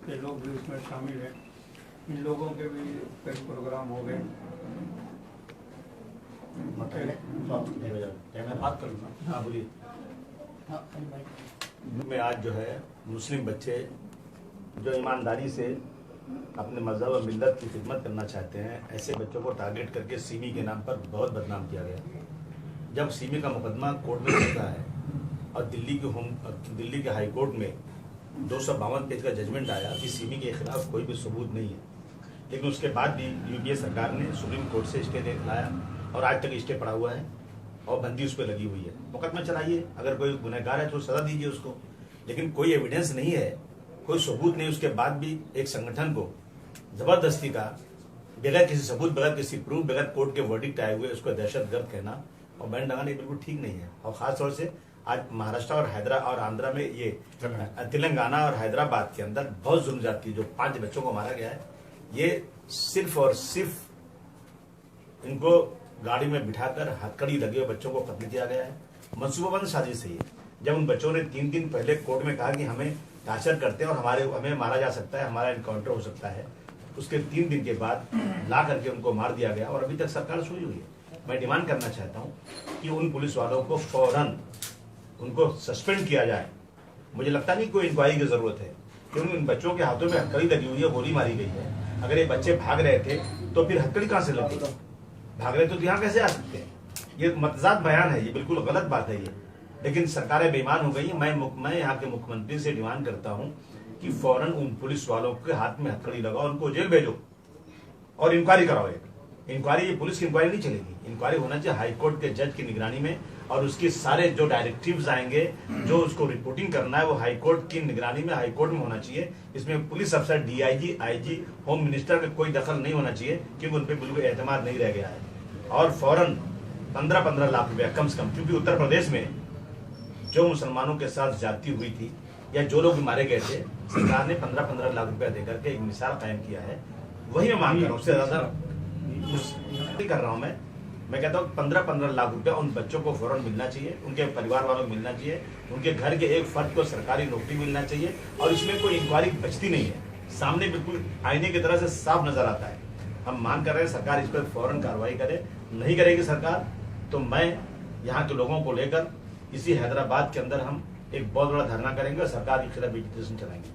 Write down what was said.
के लोग भी उसमें शामिल हैं। इन लोगों के भी कई प्रोग्राम हो गए। मैं बात करूँगा। हाँ बोलिए। में आज जो है मुस्लिम बच्चे जो ईमानदारी से अपने मजहब और मिल्लत की खिदमत करना चाहते हैं, ऐसे बच्चों को टारगेट करके सीमी के नाम पर बहुत बदनाम किया गया। जब सीमी का मुकदमा कोर्ट में चलता है और दिल्ली के हाई कोर्ट में 252 पेज का जजमेंट आया कि सीमी के खिलाफ कोई भी सबूत नहीं है, लेकिन उसके बाद भी यूपीए सरकार ने सुप्रीम कोर्ट से स्टे लाया और आज तक स्टे पड़ा हुआ है और बंदी उस पर लगी हुई है। मुकदमा चलाइए, अगर कोई गुनहगार है तो सजा दीजिए उसको, लेकिन कोई एविडेंस नहीं है, कोई सबूत नहीं, उसके बाद भी एक संगठन को जबरदस्ती का बगैर किसी सबूत, बगैर किसी प्रूफ, बगैर कोर्ट के वर्डिक्ट आए हुए उसको दहशतगर्द कहना और बैन लगाना बिल्कुल ठीक नहीं है। और खासतौर से आज महाराष्ट्र और आंध्रा में ये तेलंगाना और हैदराबाद के अंदर बहुत जुल्म जाती, जो 5 बच्चों को मारा गया है, ये सिर्फ और सिर्फ इनको गाड़ी में बिठाकर हथकड़ी लगे हुए बच्चों को कत्ल किया गया है। मनसूबाबंद साजिश है ये। जब उन बच्चों ने 3 दिन पहले कोर्ट में कहा कि हमें टार्चर करते हैं और हमें मारा जा सकता है, हमारा इनकाउंटर हो सकता है, उसके 3 दिन के बाद ला करके उनको मार दिया गया और अभी तक सरकार सोई हुई है। मैं डिमांड करना चाहता हूँ कि उन पुलिस वालों को फौरन उनको सस्पेंड किया जाए। मुझे लगता नहीं कोई इंक्वायरी की जरूरत है, क्योंकि इन बच्चों के हाथों में हथकड़ी लगी हुई है, गोली मारी गई है। अगर ये बच्चे भाग रहे थे तो फिर हथकड़ी कहां से लगी? भाग रहे तो यहाँ कैसे आ सकते हैं? ये मतजात बयान है, ये बिल्कुल गलत बात है ये। लेकिन सरकारें बेईमान हो गई। मैं यहाँ के मुख्यमंत्री से डिमांड करता हूँ कि फौरन उन पुलिस वालों के हाथ में हथकड़ी लगाओ, उनको जेल भेजो और इंक्वायरी कराओ। इंक्वायरी, ये पुलिस की इंक्वायरी नहीं चलेगी। इंक्वायरी होना चाहिए हाईकोर्ट के जज की निगरानी में, और उसके सारे जो डायरेक्टिव्स आएंगे, जो उसको रिपोर्टिंग करना है, वो हाईकोर्ट की निगरानी में, हाईकोर्ट में होना चाहिए। इसमें पुलिस अफसर, डीआईजी, आईजी, होम मिनिस्टर का कोई दखल नहीं होना चाहिए, क्योंकि उन पर बिल्कुल एतमाद नहीं रह गया है। और फौरन 15-15 लाख रुपया कम से कम, क्योंकि उत्तर प्रदेश में जो मुसलमानों के साथ ज्यादती हुई थी या जो लोग मारे गए थे, सरकार ने 15-15 लाख रुपया देकर के एक मिसाल कायम किया है। वही मैं मांग कर रहा हूँ, उससे ज्यादा कर रहा हूँ। मैं कहता हूँ 15-15 लाख रुपया उन बच्चों को फौरन मिलना चाहिए, उनके परिवार वालों को मिलना चाहिए, उनके घर के एक फर्द को सरकारी नौकरी मिलना चाहिए। और इसमें कोई इंक्वायरी बचती नहीं है, सामने बिल्कुल आईने की तरह से साफ नजर आता है। हम मांग कर रहे हैं सरकार इस पर फौरन कार्रवाई करे। नहीं करेगी सरकार तो मैं यहाँ के लोगों को लेकर इसी हैदराबाद के अंदर हम एक बहुत बड़ा धरना करेंगे और सरकार के खिलाफ पिटीशन चलाएंगे।